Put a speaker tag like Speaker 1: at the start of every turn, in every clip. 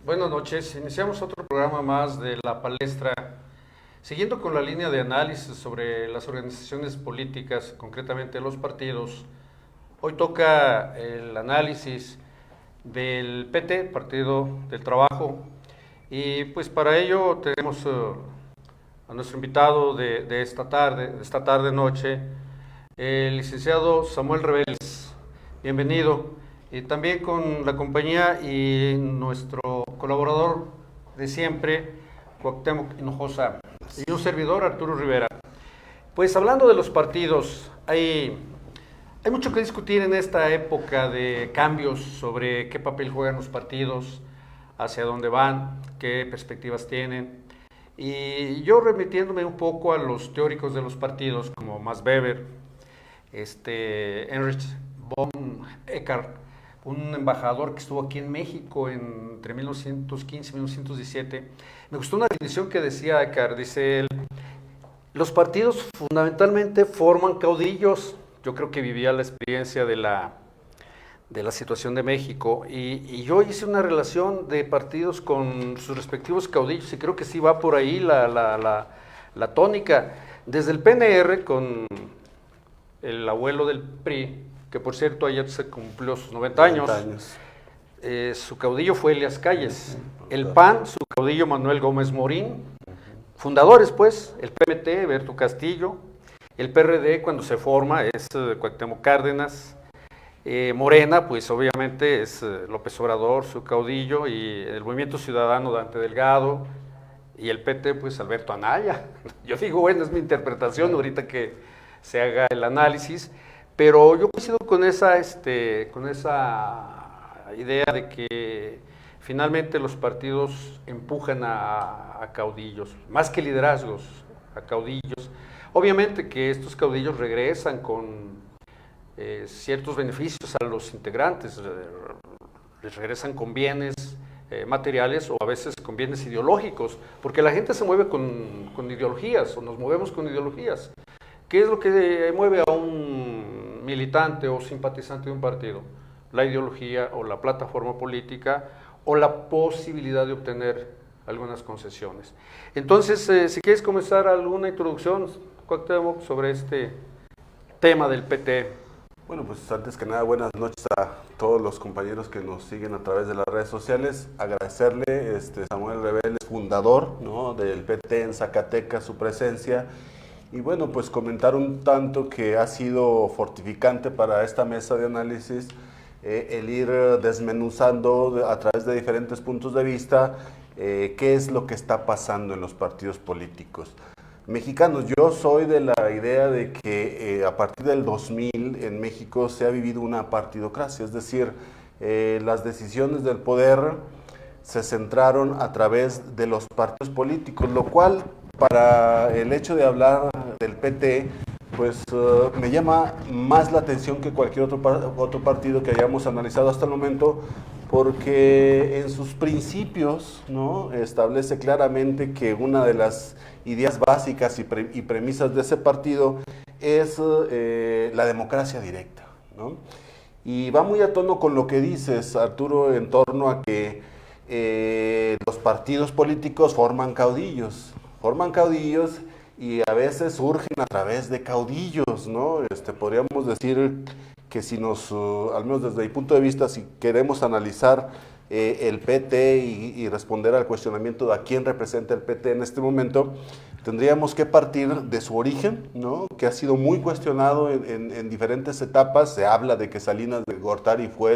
Speaker 1: Buenas noches. Iniciamos otro programa más de la palestra, siguiendo con la línea de análisis sobre las organizaciones políticas, concretamente los partidos. Hoy toca el análisis del PT, Partido del Trabajo, y pues para ello tenemos a nuestro invitado de esta tarde noche, el licenciado Samuel Reveles. Bienvenido. Y también con la compañía y nuestro colaborador de siempre, Cuauhtémoc Hinojosa, y un servidor, Arturo Rivera. Pues hablando de los partidos, hay mucho que discutir en esta época de cambios sobre qué papel juegan los partidos, hacia dónde van, qué perspectivas tienen. Y yo remitiéndome un poco a los teóricos de los partidos, como Max Weber, Heinrich von Eckart, un embajador que estuvo aquí en México entre 1915 y 1917. Me gustó una definición que decía Eckart, dice él: los partidos fundamentalmente forman caudillos. Yo creo que vivía la experiencia de la situación de México y yo hice una relación de partidos con sus respectivos caudillos y creo que sí va por ahí la tónica. Desde el PNR con el abuelo del PRI, que por cierto ayer se cumplió sus 90 años. Su caudillo fue Elías Calles. El PAN, su caudillo Manuel Gómez Morín. Fundadores, pues, el PMT, Berto Castillo. El PRD, cuando se forma, es Cuauhtémoc Cárdenas. Morena, pues obviamente es López Obrador, su caudillo, y el Movimiento Ciudadano, Dante Delgado. Y el PT, pues Alberto Anaya. Yo digo, bueno, es mi interpretación ahorita que se haga el análisis. Pero yo coincido con esa idea de que finalmente los partidos empujan a caudillos, más que liderazgos, a caudillos. Obviamente que estos caudillos regresan con ciertos beneficios a los integrantes, les regresan con bienes materiales o a veces con bienes ideológicos, porque la gente se mueve con ideologías, o nos movemos con ideologías. ¿Qué es lo que mueve a un militante o simpatizante de un partido? La ideología o la plataforma política o la posibilidad de obtener algunas concesiones. Entonces, si quieres comenzar alguna introducción, Cuauhtémoc, sobre este tema del PT.
Speaker 2: Bueno, pues antes que nada, buenas noches a todos los compañeros que nos siguen a través de las redes sociales. Agradecerle, Samuel Reveles, fundador, ¿no?, del PT en Zacatecas, su presencia. Y bueno, pues comentar un tanto que ha sido fortificante para esta mesa de análisis, el ir desmenuzando a través de diferentes puntos de vista qué es lo que está pasando en los partidos políticos mexicanos. Yo soy de la idea de que a partir del 2000 en México se ha vivido una partidocracia, es decir, las decisiones del poder se centraron a través de los partidos políticos, lo cual para el hecho de hablar del PT, pues me llama más la atención que cualquier otro partido que hayamos analizado hasta el momento, porque en sus principios, ¿no?, establece claramente que una de las ideas básicas y premisas de ese partido es la democracia directa, ¿no? Y va muy a tono con lo que dices, Arturo, en torno a que los partidos políticos forman caudillos y a veces surgen a través de caudillos, ¿no? Podríamos decir que si al menos desde mi punto de vista, si queremos analizar el PT y responder al cuestionamiento de a quién representa el PT en este momento, tendríamos que partir de su origen, ¿no?, que ha sido muy cuestionado en diferentes etapas. Se habla de que Salinas de Gortari fue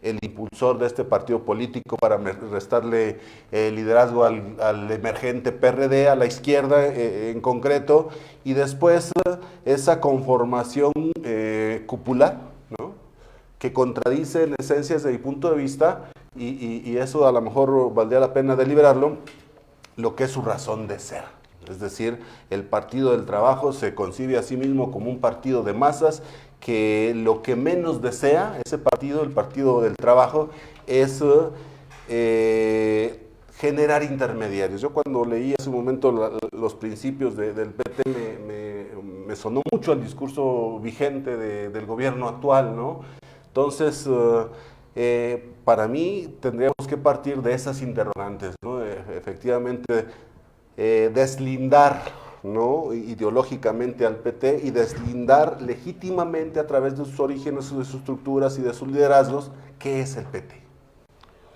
Speaker 2: el impulsor de este partido político para restarle liderazgo al emergente PRD, a la izquierda en concreto, y después esa conformación cupular, ¿no?, que contradice en esencia desde mi punto de vista, y eso a lo mejor valdría la pena deliberarlo, lo que es su razón de ser. Es decir, el Partido del Trabajo se concibe a sí mismo como un partido de masas que lo que menos desea ese partido, el Partido del Trabajo, es generar intermediarios. Yo cuando leí hace un momento los principios del PT me sonó mucho el discurso vigente del gobierno actual, ¿no? Entonces, Para mí tendríamos que partir de esas interrogantes, ¿no? Efectivamente, deslindar, ¿no?, ideológicamente al PT y deslindar legítimamente a través de sus orígenes, de sus estructuras y de sus liderazgos, ¿qué es el PT?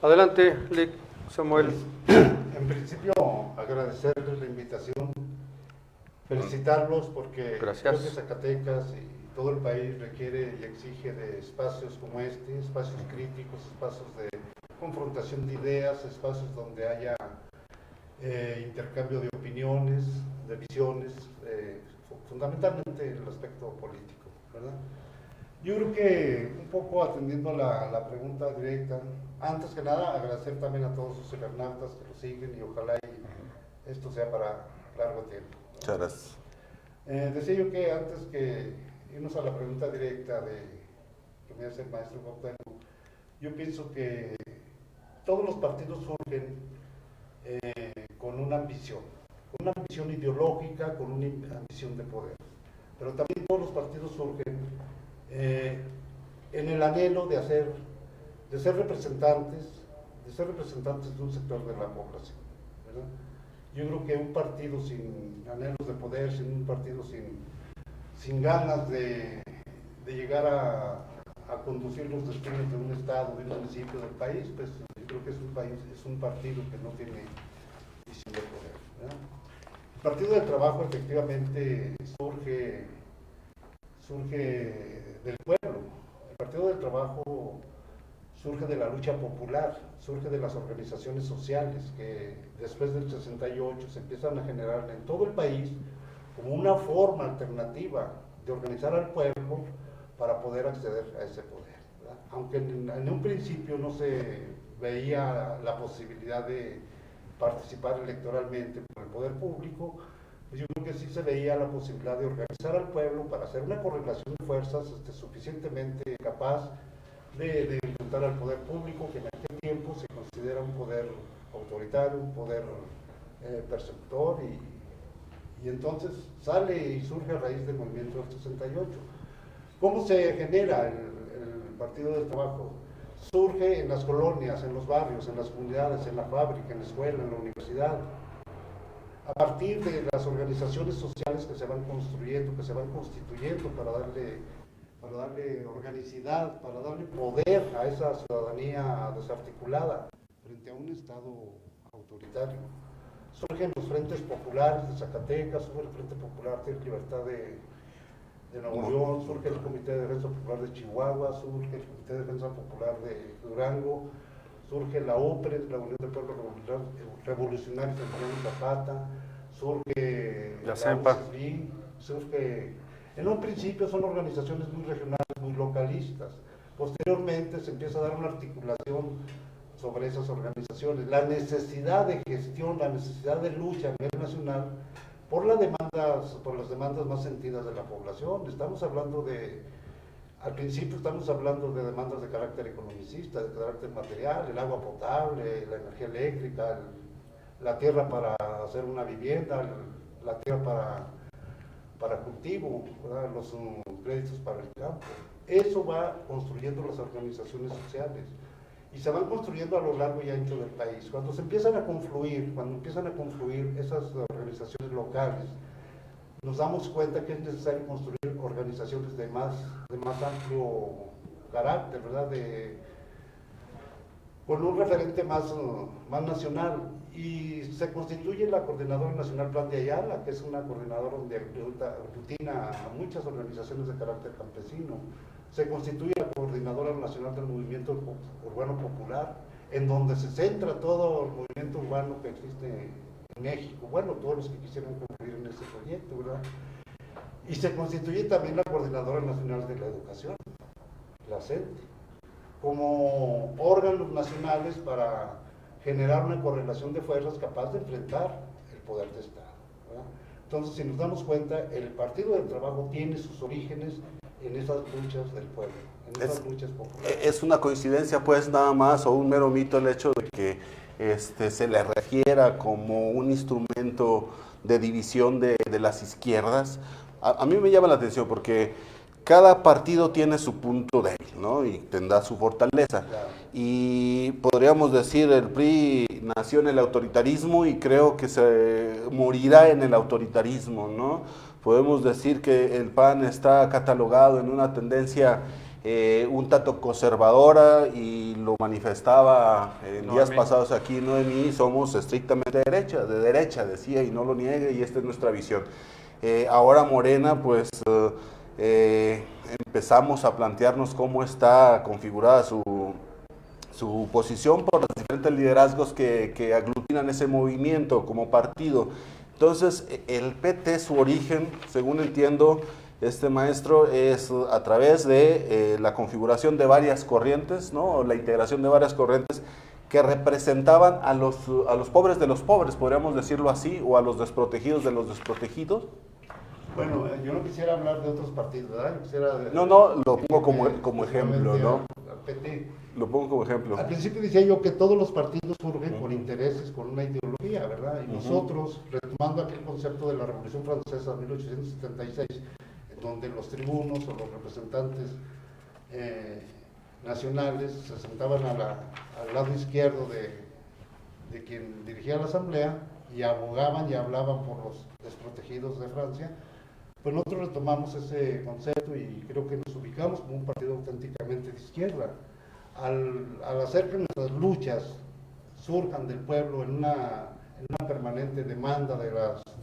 Speaker 1: Adelante, Lic, Samuel.
Speaker 3: En principio, agradecerles la invitación, felicitarlos porque
Speaker 1: Gracias.
Speaker 3: creo que Zacatecas y todo el país requiere y exige de espacios como este, espacios críticos, espacios de confrontación de ideas, espacios donde haya intercambio de opiniones, de visiones, fundamentalmente en el aspecto político, ¿verdad? Yo creo que un poco atendiendo a la pregunta directa, antes que nada agradecer también a todos los cibernautas que lo siguen y ojalá y esto sea para largo tiempo, ¿no?
Speaker 2: Muchas gracias.
Speaker 3: Decía yo que antes que irnos a la pregunta directa que me hace el maestro Cuauhtémoc, yo pienso que todos los partidos surgen con una ambición ideológica, con una ambición de poder, pero también todos los partidos surgen en el anhelo de ser representantes de un sector de la población, ¿verdad? Yo creo que un partido sin anhelos de poder, un partido sin ganas de llegar a conducir los destinos de un estado, de un municipio, del país, pues yo creo que es un partido que no tiene visión de poder, ¿verdad? El Partido del Trabajo efectivamente surge del pueblo. El Partido del Trabajo surge de la lucha popular, surge de las organizaciones sociales que después del 68 se empiezan a generar en todo el país como una forma alternativa de organizar al pueblo para poder acceder a ese poder, ¿verdad? Aunque en un principio no se veía la posibilidad de participar electoralmente por el poder público, pues yo creo que sí se veía la posibilidad de organizar al pueblo para hacer una correlación de fuerzas suficientemente capaz de enfrentar al poder público, que en aquel tiempo se considera un poder autoritario, un poder persecutor, y entonces sale y surge a raíz del movimiento del 68. ¿Cómo se genera el Partido del Trabajo? Surge en las colonias, en los barrios, en las comunidades, en la fábrica, en la escuela, en la universidad, a partir de las organizaciones sociales que se van construyendo, que se van constituyendo para darle organicidad, para darle poder a esa ciudadanía desarticulada frente a un Estado autoritario. Surgen los frentes populares de Zacatecas, surge el Frente Popular de Libertad de Nuevo León, surge el Comité de Defensa Popular de Chihuahua, surge el Comité de Defensa Popular de Durango, surge la UPRES, la Unión de Pueblos Revolucionarios de Emiliano Zapata, surge
Speaker 1: la CEMPA,
Speaker 3: surge. En un principio son organizaciones muy regionales, muy localistas. Posteriormente se empieza a dar una articulación sobre esas organizaciones. La necesidad de gestión, la necesidad de lucha a nivel nacional por las demandas más sentidas de la población. Al principio estamos hablando de demandas de carácter economicista, de carácter material, el agua potable, la energía eléctrica, la tierra para hacer una vivienda, la tierra para cultivo, ¿verdad? Los créditos para el campo. Eso va construyendo las organizaciones sociales y se van construyendo a lo largo y ancho del país. Cuando empiezan a confluir esas organizaciones locales, nos damos cuenta que es necesario construir organizaciones de más amplio carácter, ¿verdad? Con un referente más nacional, y se constituye la Coordinadora Nacional Plan de Ayala, que es una coordinadora donde aglutina a muchas organizaciones de carácter campesino. Se constituye la Coordinadora Nacional del Movimiento Urbano Popular, en donde se centra todo el movimiento urbano que existe en México, bueno, todos los que quisieran concluir en ese proyecto, ¿verdad? Y se constituye también la Coordinadora Nacional de la Educación, la CENTE, como órganos nacionales para generar una correlación de fuerzas capaz de enfrentar el poder de Estado, ¿verdad? Entonces, si nos damos cuenta, el Partido del Trabajo tiene sus orígenes en esas luchas del pueblo, en esas luchas populares.
Speaker 2: ¿Es una coincidencia, pues, nada más, o un mero mito el hecho de que se le refiera como un instrumento de división de las izquierdas? A mí me llama la atención porque cada partido tiene su punto débil, ¿no? Y tendrá su fortaleza.
Speaker 3: Claro.
Speaker 2: Y podríamos decir, el PRI nació en el autoritarismo y creo que se morirá en el autoritarismo, ¿no? Podemos decir que el PAN está catalogado en una tendencia un tanto conservadora, y lo manifestaba en días pasados aquí Noemí. Somos estrictamente de derecha, decía, y no lo niegue, y esta es nuestra visión. Ahora Morena, pues empezamos a plantearnos cómo está configurada su posición por los diferentes liderazgos que aglutinan ese movimiento como partido. Entonces, el PT, su origen, según entiendo, maestro, es a través de la configuración de varias corrientes, ¿no? La integración de varias corrientes que representaban a los pobres de los pobres, podríamos decirlo así, o a los desprotegidos de los desprotegidos.
Speaker 3: Bueno, yo no quisiera hablar de otros partidos, ¿verdad?
Speaker 2: No, lo pongo como ejemplo, ¿no?
Speaker 3: PT.
Speaker 2: Lo pongo como ejemplo.
Speaker 3: Al principio decía yo que todos los partidos surgen con intereses, con una ideología, ¿verdad? Y nosotros, retomando aquel concepto de la Revolución Francesa de 1876, en donde los tribunos o los representantes nacionales se sentaban al lado izquierdo de quien dirigía la asamblea y abogaban y hablaban por los desprotegidos de Francia, pues nosotros retomamos ese concepto y creo que nos ubicamos como un partido auténticamente de izquierda. Al hacer que nuestras luchas surjan del pueblo en una permanente demanda de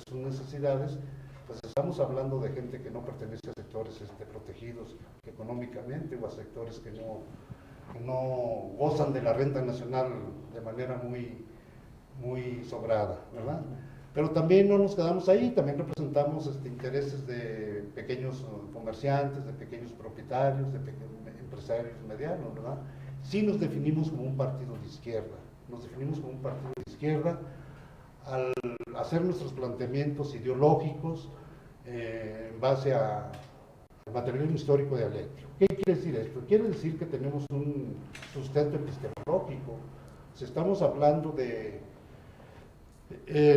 Speaker 3: sus necesidades, pues estamos hablando de gente que no pertenece a sectores protegidos económicamente, o a sectores que no gozan de la renta nacional de manera muy sobrada, ¿verdad? Pero también no nos quedamos ahí, también representamos intereses de pequeños comerciantes, de pequeños propietarios, de pequeños empresarios medianos, ¿verdad? Sí nos definimos como un partido de izquierda, al hacer nuestros planteamientos ideológicos en base al materialismo histórico dialéctico. ¿Qué quiere decir esto? Quiere decir que tenemos un sustento epistemológico. Si estamos hablando de...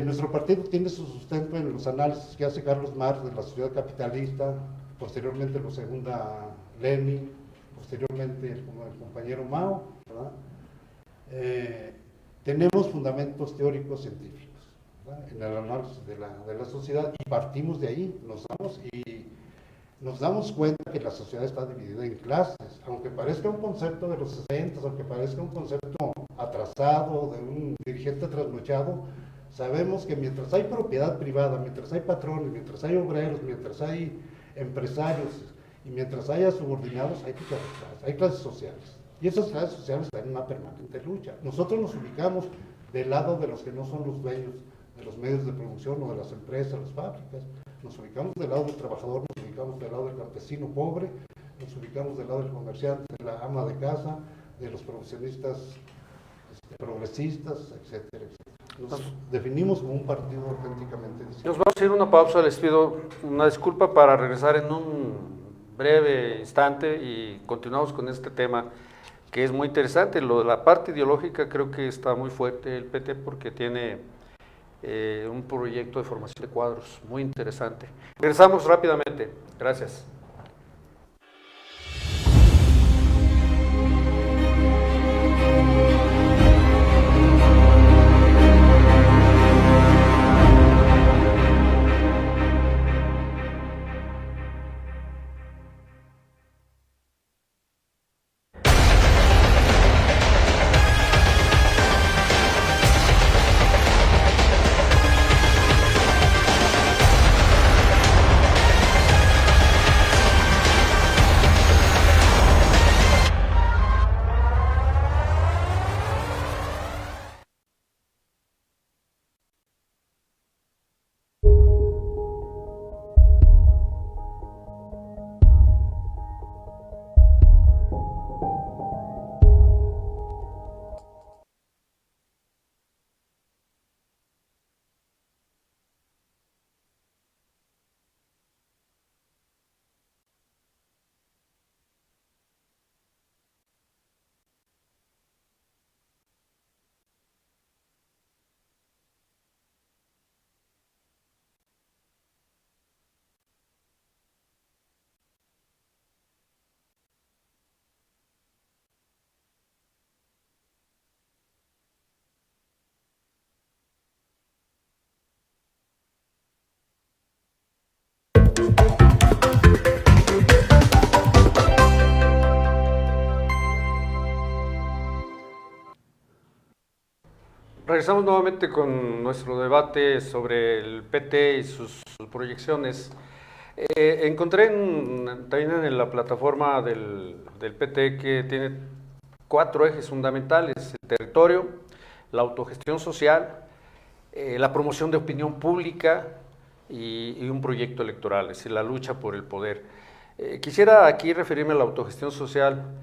Speaker 3: nuestro partido tiene su sustento en los análisis que hace Carlos Marx de la sociedad capitalista, posteriormente lo segunda Lenin, posteriormente como el compañero Mao, ¿verdad? Tenemos fundamentos teóricos científicos, ¿verdad?, en el análisis de la sociedad, y partimos de ahí, nos damos cuenta que la sociedad está dividida en clases, aunque parezca un concepto de los 60, aunque parezca un concepto atrasado, de un dirigente trasnochado. Sabemos que mientras hay propiedad privada, mientras hay patrones, mientras hay obreros, mientras hay empresarios y mientras haya subordinados, hay clases sociales. Y esas clases sociales están en una permanente lucha. Nosotros nos ubicamos del lado de los que no son los dueños de los medios de producción o de las empresas, las fábricas. Nos ubicamos del lado del trabajador, nos ubicamos del lado del campesino pobre, nos ubicamos del lado del comerciante, de la ama de casa, de los profesionistas progresistas, etcétera, etcétera. Nos definimos como un partido auténticamente distinto.
Speaker 1: Nos vamos a ir a una pausa, les pido una disculpa para regresar en un breve instante y continuamos con este tema que es muy interesante. La parte ideológica creo que está muy fuerte el PT porque tiene un proyecto de formación de cuadros muy interesante. Regresamos rápidamente. Gracias. Regresamos nuevamente con nuestro debate sobre el PT y sus proyecciones. Encontré también en la plataforma del PT que tiene 4 ejes fundamentales: el territorio, la autogestión social, la promoción de opinión pública y un proyecto electoral, es decir, la lucha por el poder. Quisiera aquí referirme a la autogestión social.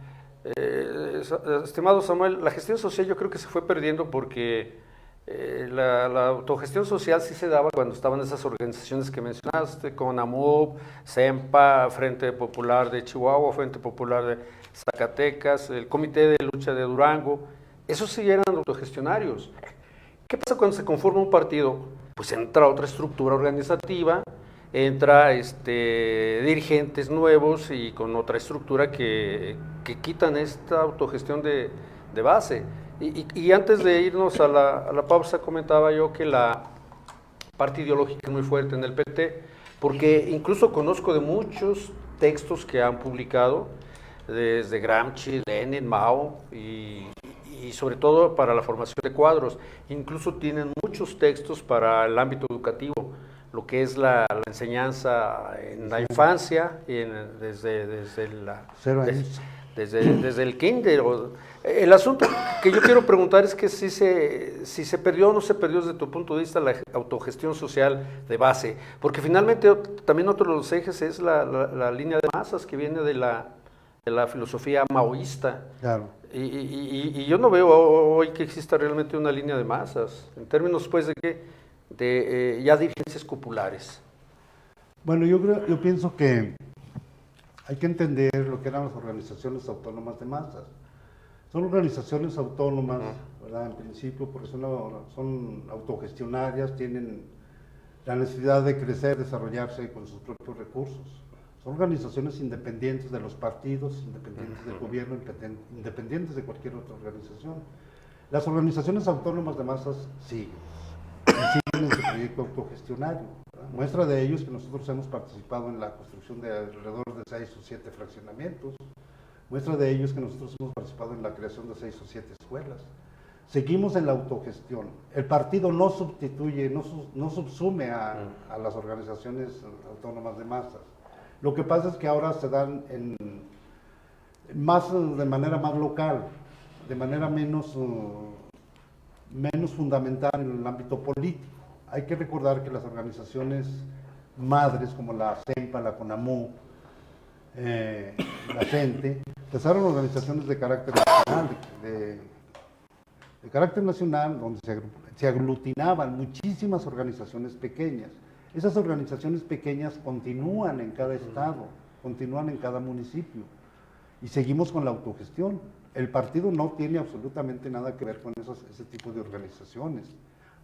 Speaker 1: Estimado Samuel, la gestión social yo creo que se fue perdiendo porque la autogestión social sí se daba cuando estaban esas organizaciones que mencionaste, CONAMUB, CEMPA, Frente Popular de Chihuahua, Frente Popular de Zacatecas, el Comité de Lucha de Durango. Esos sí eran autogestionarios. ¿Qué pasa cuando se conforma un partido? Pues entra otra estructura organizativa, entra dirigentes nuevos y con otra estructura que quitan esta autogestión de base. Y antes de irnos a la pausa comentaba yo que la parte ideológica es muy fuerte en el PT, porque incluso conozco de muchos textos que han publicado, desde Gramsci, Lenin, Mao, y sobre todo para la formación de cuadros. Incluso tienen muchos textos para el ámbito educativo, lo que es la enseñanza en la infancia, y desde el kinder. El asunto que yo quiero preguntar es que si se perdió o no se perdió desde tu punto de vista la autogestión social de base, porque finalmente también otro de los ejes es la línea de masas que viene de la filosofía maoísta.
Speaker 3: Claro.
Speaker 1: Y yo no veo hoy que exista realmente una línea de masas, en términos pues de ya dirigencias populares.
Speaker 3: Bueno, yo pienso que hay que entender lo que eran las organizaciones autónomas de masas. Son organizaciones autónomas, ¿verdad? En principio, porque son autogestionarias, tienen la necesidad de crecer, desarrollarse con sus propios recursos. Son organizaciones independientes de los partidos, independientes del gobierno, independientes de cualquier otra organización. Las organizaciones autónomas de masas siguen en su proyecto autogestionario, ¿verdad? Muestra de ello es que nosotros hemos participado en la construcción de alrededor de 6 o 7 fraccionamientos. Muestra de ello es que nosotros hemos participado en la creación de 6 o 7 escuelas. Seguimos en la autogestión. El partido no sustituye, no subsume a las organizaciones autónomas de masas. Lo que pasa es que ahora se dan de manera más local, de manera menos fundamental en el ámbito político. Hay que recordar que las organizaciones madres como la CEMPA, la CONAMU, la CENTE, pues eran organizaciones de carácter nacional, donde se aglutinaban muchísimas organizaciones pequeñas. Esas organizaciones pequeñas continúan en cada estado, continúan en cada municipio y seguimos con la autogestión. El partido no tiene absolutamente nada que ver con ese tipo de organizaciones.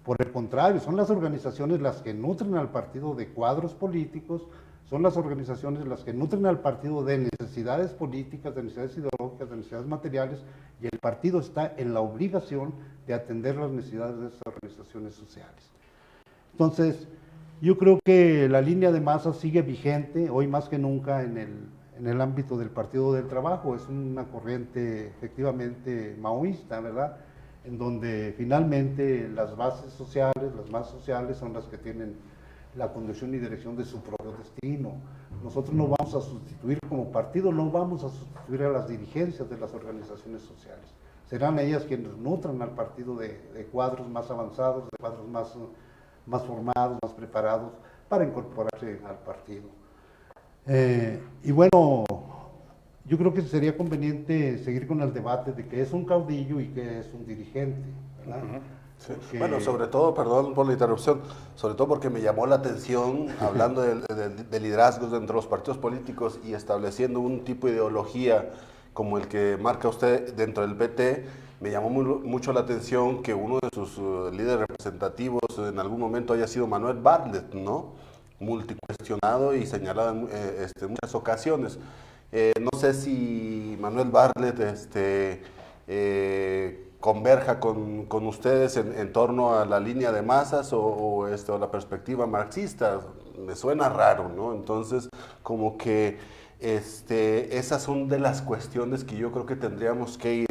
Speaker 3: Por el contrario, son las organizaciones las que nutren al partido de cuadros políticos, son las organizaciones las que nutren al partido de necesidades políticas, de necesidades ideológicas, de necesidades materiales, y el partido está en la obligación de atender las necesidades de esas organizaciones sociales. Entonces, yo creo que la línea de masas sigue vigente, hoy más que nunca en el ámbito del Partido del Trabajo. Es una corriente efectivamente maoísta, ¿verdad? En donde finalmente las bases sociales, las masas sociales son las que tienen la conducción y dirección de su propio destino. Nosotros no vamos a sustituir como partido, no vamos a sustituir a las dirigencias de las organizaciones sociales. Serán ellas quienes nutran al partido de cuadros más avanzados, de cuadros más formados, más preparados para incorporarse al partido. Y bueno, yo creo que sería conveniente seguir con el debate de qué es un caudillo y qué es un dirigente, ¿verdad?
Speaker 2: Sí. Bueno, sobre todo, perdón por la interrupción, sobre todo porque me llamó la atención, hablando de liderazgos dentro de los partidos políticos y estableciendo un tipo de ideología como el que marca usted dentro del PT, me llamó mucho la atención que uno de sus líderes representativos en algún momento haya sido Manuel Bartlett, ¿no? Multicuestionado y señalado en muchas ocasiones. No sé si Manuel Bartlett converja con ustedes en torno a la línea de masas o la perspectiva marxista. Me suena raro, ¿no? Entonces, como que Esas son de las cuestiones que yo creo que tendríamos que ir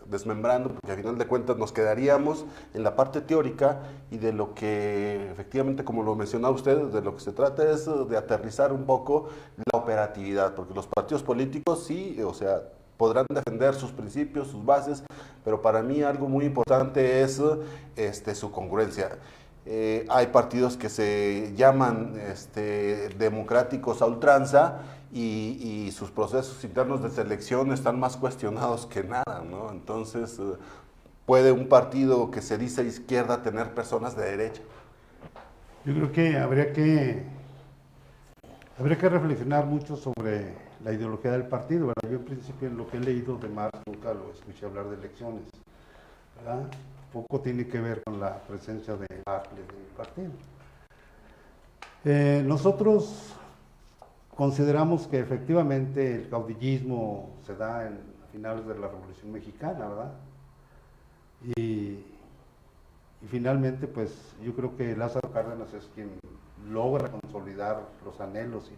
Speaker 2: desmembrando, porque al final de cuentas nos quedaríamos en la parte teórica y de lo que efectivamente, como lo mencionaba usted, de lo que se trata es de aterrizar un poco la operatividad, porque los partidos políticos sí, o sea, podrán defender sus principios, sus bases, pero para mí algo muy importante es su congruencia. Hay partidos que se llaman democráticos a ultranza y sus procesos internos de selección están más cuestionados que nada, ¿no? Entonces, ¿puede un partido que se dice izquierda tener personas de derecha?
Speaker 3: Yo creo que habría que reflexionar mucho sobre la ideología del partido, ¿verdad? Yo en principio en lo que he leído de Marx nunca lo escuché hablar de elecciones, ¿verdad? Poco tiene que ver con la presencia de Barclay en el partido. Nosotros consideramos que efectivamente el caudillismo se da a finales de la Revolución Mexicana, ¿verdad? Y finalmente, pues yo creo que Lázaro Cárdenas es quien logra consolidar los anhelos y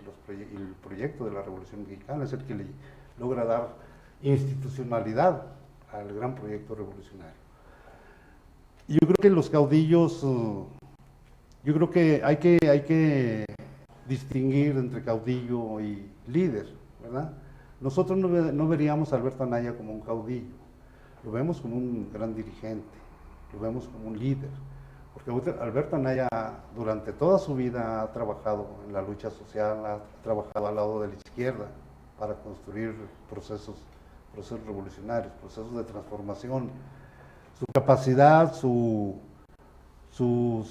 Speaker 3: el proyecto de la Revolución Mexicana, es el que le logra dar institucionalidad al gran proyecto revolucionario. Yo creo que los caudillos, yo creo que hay que distinguir entre caudillo y líder, ¿verdad? Nosotros no veríamos a Alberto Anaya como un caudillo, lo vemos como un gran dirigente, lo vemos como un líder, porque Alberto Anaya durante toda su vida ha trabajado en la lucha social, ha trabajado al lado de la izquierda para construir procesos revolucionarios, procesos de transformación. Su capacidad, sus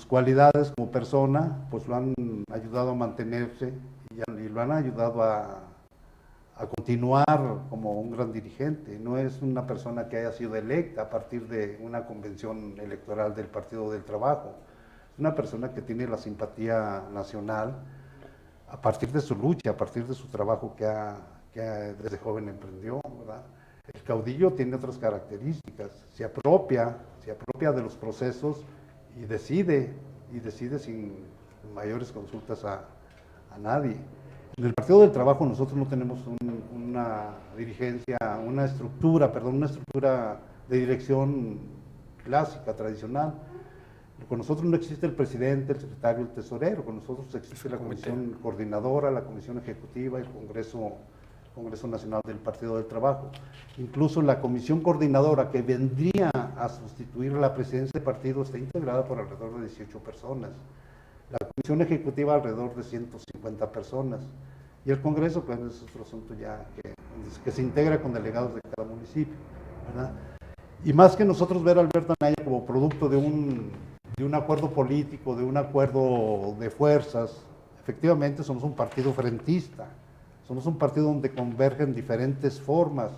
Speaker 3: cualidades como persona, pues lo han ayudado a mantenerse y lo han ayudado a continuar como un gran dirigente. No es una persona que haya sido electa a partir de una convención electoral del Partido del Trabajo. Es una persona que tiene la simpatía nacional a partir de su lucha, a partir de su trabajo que desde joven emprendió, ¿verdad? El caudillo tiene otras características, se apropia de los procesos y decide sin mayores consultas a nadie. En el Partido del Trabajo nosotros no tenemos una estructura de dirección clásica, tradicional. Con nosotros no existe el presidente, el secretario, el tesorero, con nosotros existe la comisión coordinadora, la comisión ejecutiva, el Congreso Nacional del Partido del Trabajo. Incluso la comisión coordinadora que vendría a sustituir a la presidencia del partido está integrada por alrededor de 18 personas. La comisión ejecutiva alrededor de 150 personas. Y el Congreso, pues es otro asunto ya que se integra con delegados de cada municipio, ¿verdad? Y más que nosotros ver a Alberto Anaya como producto de un acuerdo político, de un acuerdo de fuerzas, efectivamente somos un partido frentista. Somos un partido donde convergen diferentes formas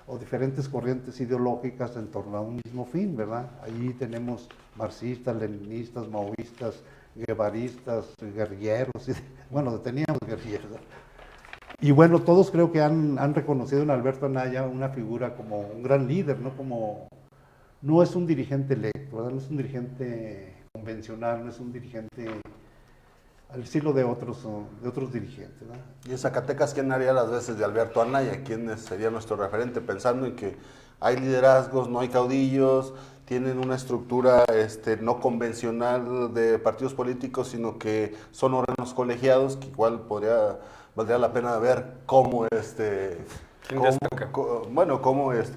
Speaker 3: o diferentes corrientes ideológicas en torno a un mismo fin, ¿verdad? Ahí tenemos marxistas, leninistas, maoístas, guevaristas, guerrilleros, bueno, teníamos guerrilleros. Y bueno, todos creo que han reconocido en Alberto Anaya una figura como un gran líder, no es un dirigente electo, ¿verdad? No es un dirigente convencional, no es un dirigente al estilo de otros dirigentes, ¿no?
Speaker 2: Y en Zacatecas, ¿quién haría las veces de Alberto Anaya? ¿Quién sería nuestro referente? Pensando en que hay liderazgos, no hay caudillos, tienen una estructura no convencional de partidos políticos, sino que son órganos colegiados, que igual valdría la pena ver cómo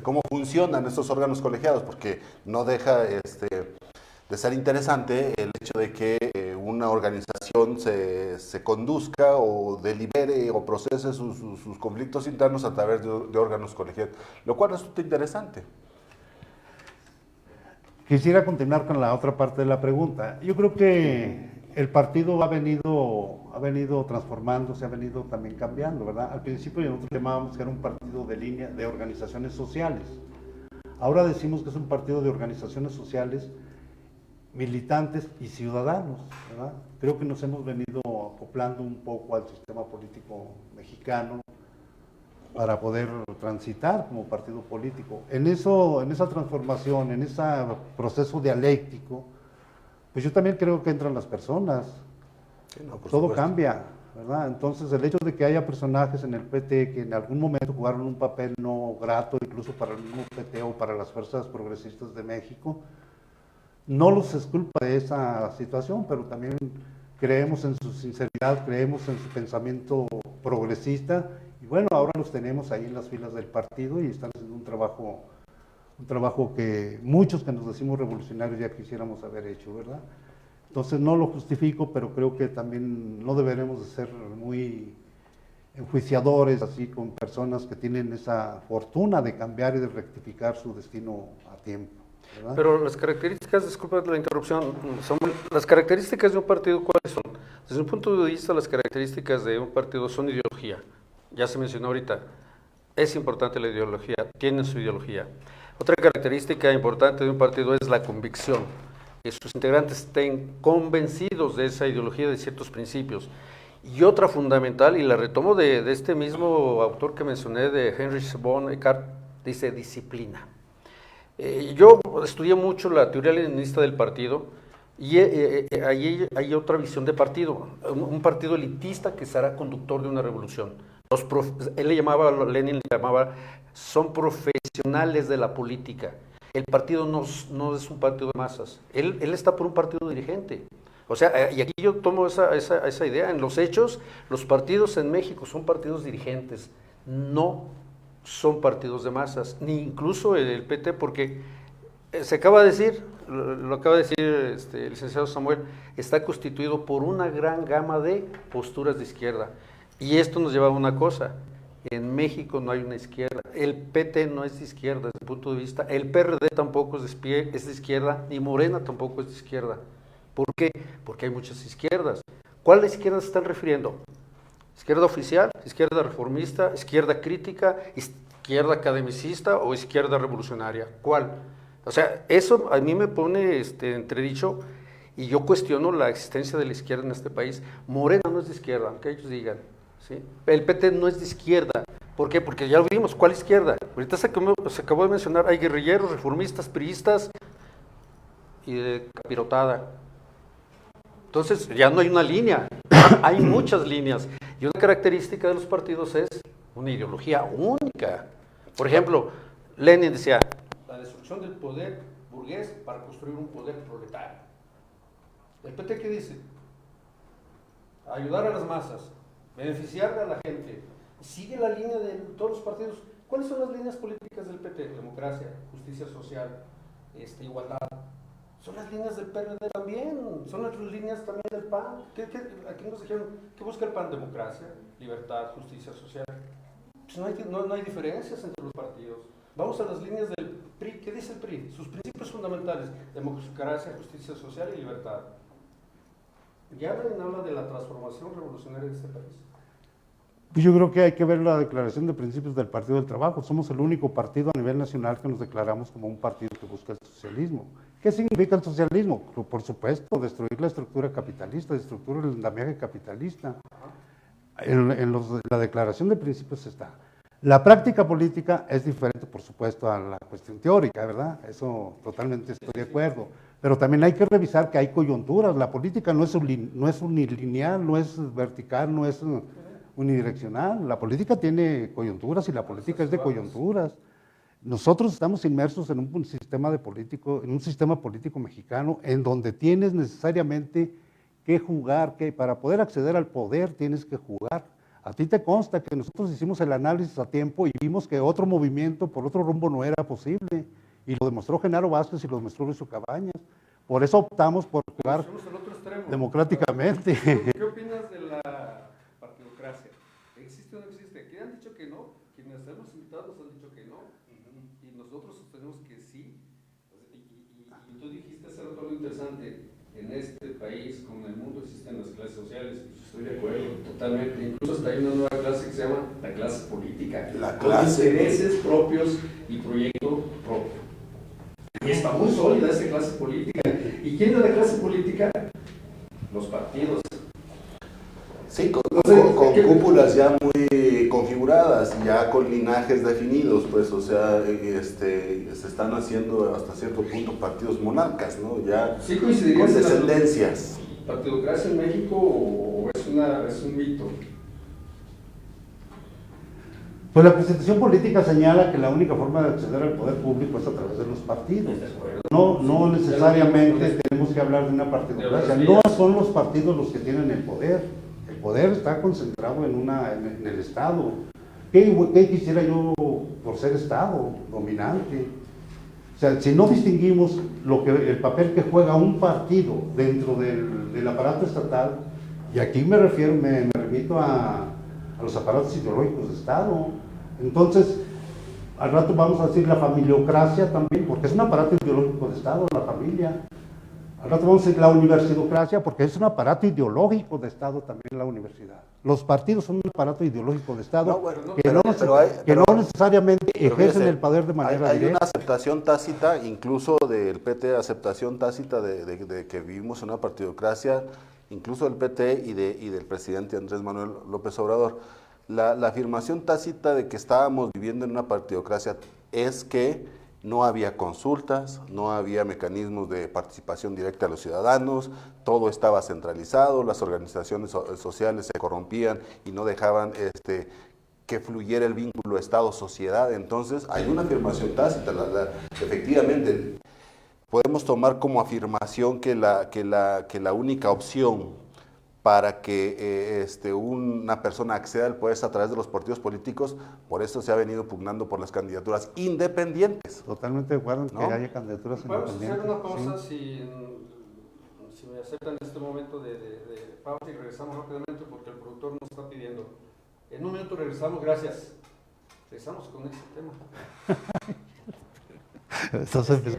Speaker 2: cómo funcionan estos órganos colegiados, porque no deja de ser interesante el hecho de que una organización se conduzca o delibere o procese sus conflictos internos a través de órganos colegiados, lo cual resulta interesante.
Speaker 3: Quisiera continuar con la otra parte de la pregunta. Yo creo que el partido ha venido transformándose, ha venido también cambiando, ¿verdad? Al principio nosotros llamábamos que era un partido de línea de organizaciones sociales. Ahora decimos que es un partido de organizaciones sociales, militantes y ciudadanos, ¿verdad? Creo que nos hemos venido acoplando un poco al sistema político mexicano para poder transitar como partido político. En esa transformación, en ese proceso dialéctico, pues yo también creo que entran las personas.
Speaker 2: Sí, no, por
Speaker 3: Todo
Speaker 2: supuesto.
Speaker 3: cambia, ¿verdad? Entonces, el hecho de que haya personajes en el PT que en algún momento jugaron un papel no grato, incluso para el mismo PT o para las fuerzas progresistas de México, no los es culpa de esa situación, pero también creemos en su sinceridad, creemos en su pensamiento progresista, y bueno, ahora los tenemos ahí en las filas del partido y están haciendo un trabajo que muchos que nos decimos revolucionarios ya quisiéramos haber hecho, ¿verdad? Entonces no lo justifico, pero creo que también no deberemos de ser muy enjuiciadores así con personas que tienen esa fortuna de cambiar y de rectificar su destino a tiempo, ¿verdad?
Speaker 1: Pero las características, disculpa la interrupción, Samuel, las características de un partido, ¿cuáles son? Desde un punto de vista, las características de un partido son ideología. Ya se mencionó ahorita, es importante la ideología, tienen su ideología. Otra característica importante de un partido es la convicción, que sus integrantes estén convencidos de esa ideología, de ciertos principios. Y otra fundamental, y la retomo de este mismo autor que mencioné, de Heinrich von Eckart, dice disciplina. Yo estudié mucho la teoría leninista del partido, y ahí hay otra visión de partido, un partido elitista que será conductor de una revolución. Lenin le llamaba, son profesionales de la política. El partido no es un partido de masas, él está por un partido dirigente. O sea, y aquí yo tomo esa idea, en los hechos, los partidos en México son partidos dirigentes, no son partidos de masas, ni incluso el PT, porque se acaba de decir, lo acaba de decir el licenciado Samuel, está constituido por una gran gama de posturas de izquierda. Y esto nos lleva a una cosa, en México no hay una izquierda, el PT no es de izquierda desde el punto de vista, el PRD tampoco es de izquierda, ni Morena tampoco es de izquierda. ¿Por qué? Porque hay muchas izquierdas. ¿Cuál izquierda se están refiriendo? ¿Izquierda oficial, izquierda reformista, izquierda crítica, izquierda academicista o izquierda revolucionaria? ¿Cuál? O sea, eso a mí me pone entredicho y yo cuestiono la existencia de la izquierda en este país. Morena no es de izquierda, aunque ellos digan, ¿sí? El PT no es de izquierda. ¿Por qué? Porque ya lo vimos, ¿cuál izquierda? Ahorita se acabó de mencionar, hay guerrilleros, reformistas, priistas y de capirotada. Entonces ya no hay una línea, hay muchas líneas. Y una característica de los partidos es una ideología única. Por ejemplo, Lenin decía, la destrucción del poder burgués para construir un poder proletario. ¿El PT qué dice? Ayudar a las masas, beneficiar a la gente. Sigue la línea de todos los partidos. ¿Cuáles son las líneas políticas del PT? Democracia, justicia social, igualdad. Son las líneas del PRD también, son las líneas también del PAN. Aquí nos dijeron, ¿qué busca el PAN? Democracia, libertad, justicia social. Pues no hay diferencias entre los partidos. Vamos a las líneas del PRI. ¿Qué dice el PRI? Sus principios fundamentales, democracia, justicia social y libertad. Ya nadie habla de la transformación revolucionaria de este país.
Speaker 3: Pues yo creo que hay que ver la declaración de principios del Partido del Trabajo. Somos el único partido a nivel nacional que nos declaramos como un partido que busca el socialismo. ¿Qué significa el socialismo? Por supuesto, destruir la estructura capitalista, destruir el andamiaje capitalista. En la declaración de principios está. La práctica política es diferente, por supuesto, a la cuestión teórica, ¿verdad? Eso totalmente estoy de acuerdo. Pero también hay que revisar que hay coyunturas. La política no es unilineal, no es vertical, no es unidireccional. La política tiene coyunturas y la política es de coyunturas. Nosotros estamos inmersos en un sistema político mexicano en donde tienes necesariamente que jugar, que para poder acceder al poder tienes que jugar. A ti te consta que nosotros hicimos el análisis a tiempo y vimos que otro movimiento por otro rumbo no era posible. Y lo demostró Genaro Vázquez y lo demostró Luis Cabañas. Por eso optamos por jugar democráticamente.
Speaker 1: ¿Qué opinas de la partidocracia? ¿Existe o no existe? Aquí han dicho que no, quienes hemos invitado han dicho que no, y nosotros sostenemos que sí. Y tú dijiste hace rato algo interesante, en este país, como en el mundo, existen las clases sociales, y estoy de acuerdo, totalmente. Incluso hasta hay una nueva clase que se llama la clase política, con intereses propios y proyecto propio. Y está muy sólida esa clase política. ¿Y quién es la clase política? Los partidos.
Speaker 2: Sí, con cúpulas ya muy configuradas, ya con linajes definidos, pues, o sea, se están haciendo hasta cierto punto partidos monarcas, ¿no? Ya
Speaker 1: Sí,
Speaker 2: con descendencias.
Speaker 1: ¿Partidocracia en México o es es un mito.
Speaker 3: Pues la Constitución política señala que la única forma de acceder al poder público es a través de los partidos. No necesariamente tenemos que hablar de una partidocracia. No son los partidos los que tienen el poder. El poder está concentrado en el Estado. ¿Qué quisiera yo por ser Estado dominante? O sea, si no distinguimos el papel que juega un partido dentro del aparato estatal, y aquí me remito a los aparatos ideológicos de Estado. Entonces, al rato vamos a decir la familiocracia también, porque es un aparato ideológico de Estado, la familia. Al rato vamos a decir la universidocracia, porque es un aparato ideológico de Estado también la universidad. Los partidos son un aparato ideológico de Estado que no necesariamente ejercen el poder de manera
Speaker 2: hay
Speaker 3: directa.
Speaker 2: una aceptación tácita, incluso del PT, aceptación tácita de que vivimos en una partidocracia, incluso del PT y del presidente Andrés Manuel López Obrador. La afirmación tácita de que estábamos viviendo en una partidocracia es que no había consultas, no había mecanismos de participación directa de los ciudadanos, todo estaba centralizado, las organizaciones sociales se corrompían y no dejaban que fluyera el vínculo Estado-sociedad. Entonces hay una afirmación tácita, efectivamente podemos tomar como afirmación que la única opción para que una persona acceda al poder es a través de los partidos políticos. Por eso se ha venido pugnando por las candidaturas independientes.
Speaker 3: Totalmente de acuerdo en que haya candidaturas independientes.
Speaker 1: Vamos a hacer una pausa,
Speaker 3: sí.
Speaker 1: si me aceptan en este momento de pausa, y regresamos rápidamente porque el productor nos está pidiendo. En un minuto regresamos, gracias. Regresamos con este tema.
Speaker 3: Entonces,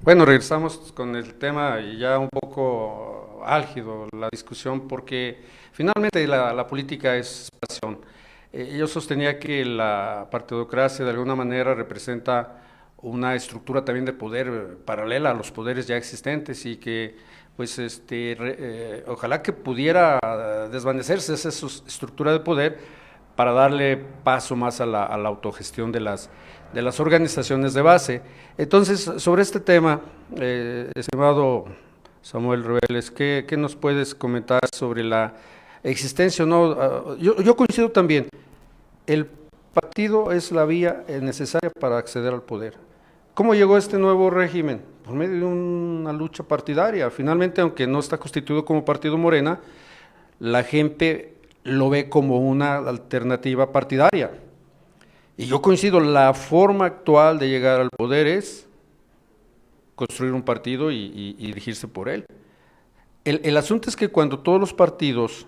Speaker 1: Bueno, regresamos con el tema y ya un poco álgido la discusión, porque finalmente la política es pasión. Yo sostenía que la partidocracia de alguna manera representa una estructura también de poder paralela a los poderes ya existentes y que pues ojalá que pudiera desvanecerse esa estructura de poder para darle paso más a la autogestión de las organizaciones de base. Entonces, sobre este tema, estimado Samuel Reveles, ¿qué nos puedes comentar sobre la existencia o no? Yo coincido también, el partido es la vía necesaria para acceder al poder. ¿Cómo llegó este nuevo régimen? Por medio de una lucha partidaria. Finalmente, aunque no está constituido como partido Morena, la gente lo ve como una alternativa partidaria. Y yo coincido, la forma actual de llegar al poder es construir un partido y dirigirse por él. El asunto es que cuando todos los partidos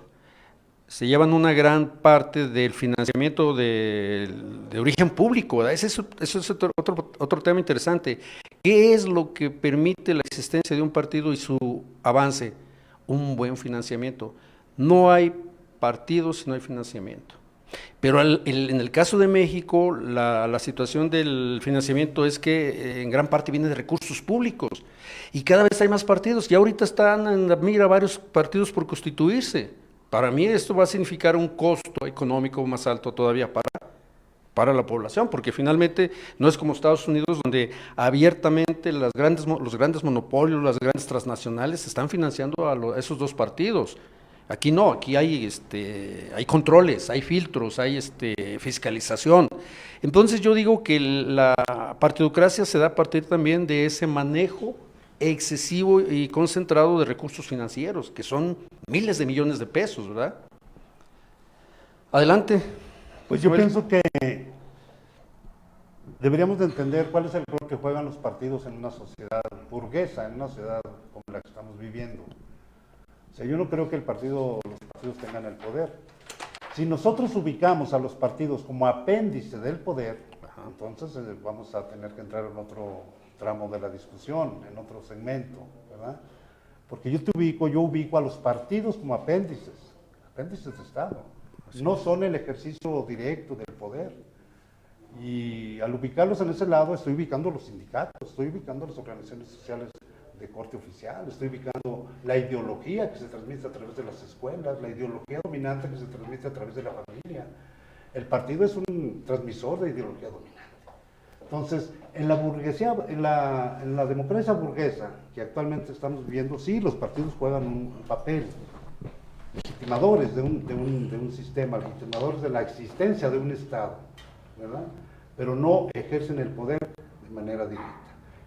Speaker 1: se llevan una gran parte del financiamiento de origen público, ¿verdad? Eso es otro tema interesante. ¿Qué es lo que permite la existencia de un partido y su avance? Un buen financiamiento. No hay partido si no hay financiamiento. Pero en el caso de México, la situación del financiamiento es que en gran parte viene de recursos públicos y cada vez hay más partidos y ahorita están en la mira varios partidos por constituirse. Para mí esto va a significar un costo económico más alto todavía para la población, porque finalmente no es como Estados Unidos, donde abiertamente los grandes monopolios, las grandes transnacionales están financiando a esos dos partidos. Aquí no, aquí hay controles, hay filtros, hay fiscalización. Entonces yo digo que la partidocracia se da a partir también de ese manejo excesivo y concentrado de recursos financieros, que son miles de millones de pesos, ¿verdad? Adelante.
Speaker 3: Pues yo pienso que deberíamos de entender cuál es el rol que juegan los partidos en una sociedad burguesa, en una sociedad como la que estamos viviendo. O sea, yo no creo que los partidos tengan el poder. Si nosotros ubicamos a los partidos como apéndice del poder, entonces vamos a tener que entrar en otro tramo de la discusión, en otro segmento, ¿verdad? Porque yo ubico a los partidos como apéndices de Estado. No son el ejercicio directo del poder. Y al ubicarlos en ese lado, estoy ubicando los sindicatos, estoy ubicando las organizaciones sociales de corte oficial, estoy ubicando la ideología que se transmite a través de las escuelas, la ideología dominante que se transmite a través de la familia. El partido es un transmisor de ideología dominante. Entonces, en la burguesía, en la democracia burguesa que actualmente estamos viviendo, sí, los partidos juegan un papel, legitimadores de un sistema, legitimadores de la existencia de un Estado, ¿verdad? Pero no ejercen el poder de manera directa.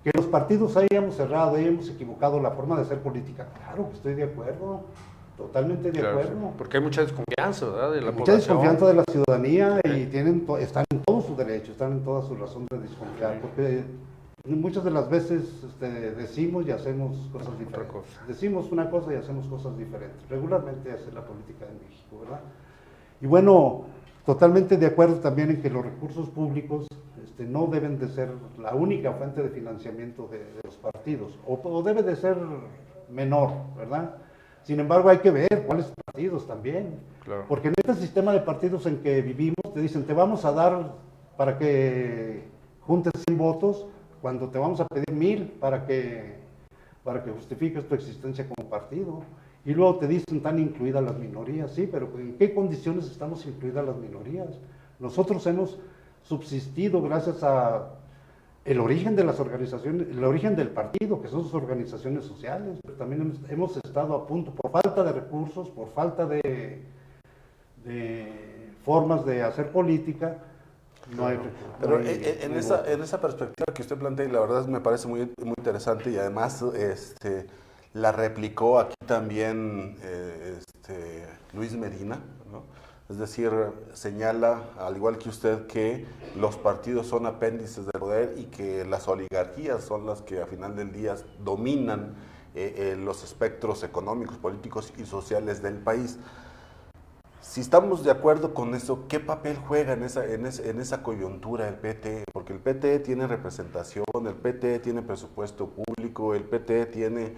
Speaker 3: Que los partidos hayamos cerrado, hayamos equivocado la forma de hacer política, claro que estoy de acuerdo, totalmente de acuerdo.
Speaker 1: Sí, porque hay mucha desconfianza, ¿verdad? De la
Speaker 3: Mucha
Speaker 1: población.
Speaker 3: desconfianza de la ciudadanía y están en todo su derecho, están en toda su razón de desconfiar, porque muchas de las veces decimos y hacemos cosas diferentes. Decimos una cosa y hacemos cosas diferentes. Regularmente hace la política de México, ¿verdad? Y bueno, totalmente de acuerdo también en que los recursos públicos no deben de ser la única fuente de financiamiento de los partidos, o debe de ser menor, ¿verdad? Sin embargo, hay que ver cuáles partidos también, claro. Porque en este sistema de partidos en que vivimos, te dicen, te vamos a dar para que juntes 100 votos, cuando te vamos a pedir 1000 para que justifiques tu existencia como partido. Y luego te dicen, están incluidas las minorías, sí, pero ¿en qué condiciones estamos incluidas las minorías? Nosotros hemos subsistido gracias a el origen de las organizaciones, el origen del partido, que son sus organizaciones sociales, pero también hemos estado a punto, por falta de recursos, por falta de formas de hacer política, no hay recursos.
Speaker 2: Pero en esa perspectiva que usted plantea, y la verdad me parece muy, muy interesante, y además la replicó aquí también Luis Medina, ¿no? Es decir, señala, al igual que usted, que los partidos son apéndices del poder y que las oligarquías son las que a final del día dominan los espectros económicos, políticos y sociales del país. Si estamos de acuerdo con eso, ¿qué papel juega en esa coyuntura el PT? Porque el PT tiene representación, el PT tiene presupuesto público, el PT tiene,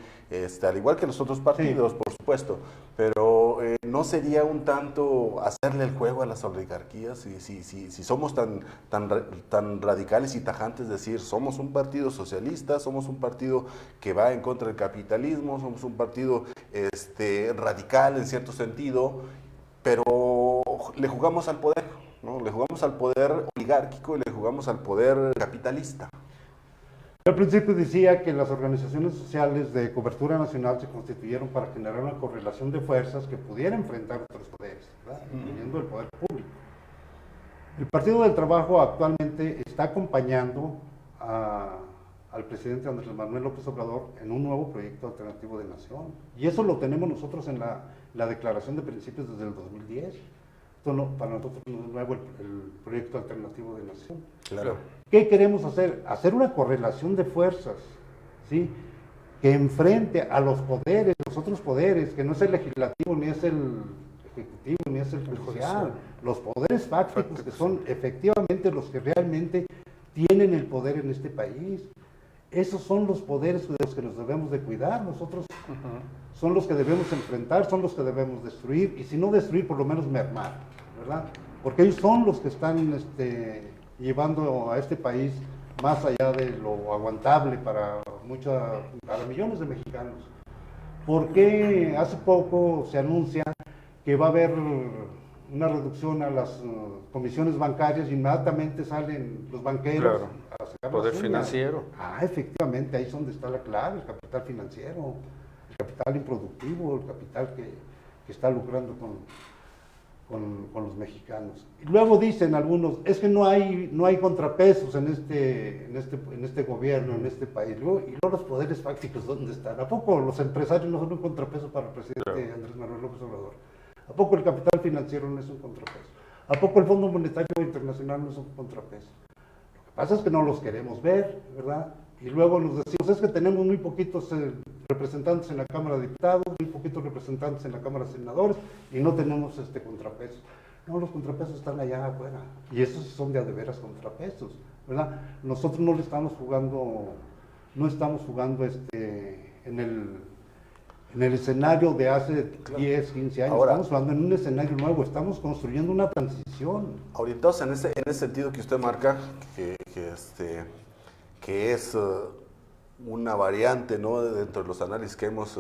Speaker 2: al igual que los otros partidos, sí, por supuesto, pero ¿no sería un tanto hacerle el juego a las oligarquías? Si somos tan radicales y tajantes, decir, somos un partido socialista, somos un partido que va en contra del capitalismo, somos un partido radical en cierto sentido, pero le jugamos al poder, ¿no? Le jugamos al poder oligárquico y le jugamos al poder capitalista.
Speaker 3: Al principio decía que las organizaciones sociales de cobertura nacional se constituyeron para generar una correlación de fuerzas que pudiera enfrentar otros poderes, ¿verdad? Incluyendo el poder público. El Partido del Trabajo actualmente está acompañando al presidente Andrés Manuel López Obrador en un nuevo proyecto alternativo de nación. Y eso lo tenemos nosotros en la Declaración de Principios desde el 2010. Esto no, para nosotros no es nuevo el proyecto alternativo de nación.
Speaker 2: Claro.
Speaker 3: ¿Qué queremos hacer? Hacer una correlación de fuerzas, ¿sí? Que enfrente a los poderes, los otros poderes, que no es el legislativo, ni es el ejecutivo, ni es el judicial, los poderes fácticos, que son efectivamente los que realmente tienen el poder en este país. Esos son los poderes de los que nos debemos de cuidar. Nosotros son los que debemos enfrentar, son los que debemos destruir, y si no destruir, por lo menos mermar, ¿verdad? Porque ellos son los que están llevando a este país más allá de lo aguantable para millones de mexicanos. Porque hace poco se anuncia que va a haber una reducción a las comisiones bancarias y inmediatamente salen los banqueros a sacar
Speaker 1: poder
Speaker 3: las uñas.
Speaker 1: financiero.
Speaker 3: Efectivamente, ahí es donde está la clave, el capital financiero, el capital improductivo, el capital que está lucrando con los mexicanos. Y luego dicen algunos, es que no hay contrapesos en este gobierno, en este país. Y luego los poderes fácticos, ¿dónde están? ¿A poco los empresarios no son un contrapeso para el presidente Andrés Manuel López Obrador? ¿A poco el capital financiero no es un contrapeso? ¿A poco el Fondo Monetario Internacional no es un contrapeso? Lo que pasa es que no los queremos ver, ¿verdad? Y luego nos decimos, es que tenemos muy poquitos representantes en la Cámara de Diputados, muy poquitos representantes en la Cámara de Senadores, y no tenemos contrapesos. No, los contrapesos están allá afuera, y esos son de veras contrapesos, ¿verdad? Nosotros no estamos jugando en el escenario de hace 10, 15 años. Ahora, estamos hablando en un escenario nuevo, estamos construyendo una transición.
Speaker 2: Orientados en ese sentido que usted marca, que es una variante, ¿no?, dentro de los análisis que hemos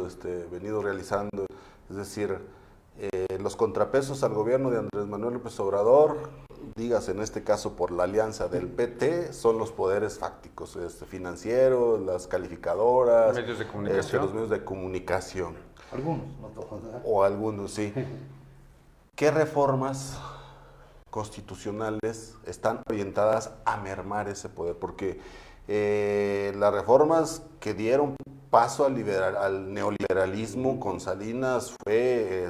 Speaker 2: venido realizando, es decir, los contrapesos al gobierno de Andrés Manuel López Obrador, digas en este caso por la alianza del PT, son los poderes fácticos, financieros, las calificadoras,
Speaker 1: medios de comunicación.
Speaker 2: Los medios de comunicación.
Speaker 3: Algunos, no todos, ¿verdad?
Speaker 2: O algunos, sí. ¿Qué reformas constitucionales están orientadas a mermar ese poder? Porque las reformas que dieron paso al neoliberalismo con Salinas fue,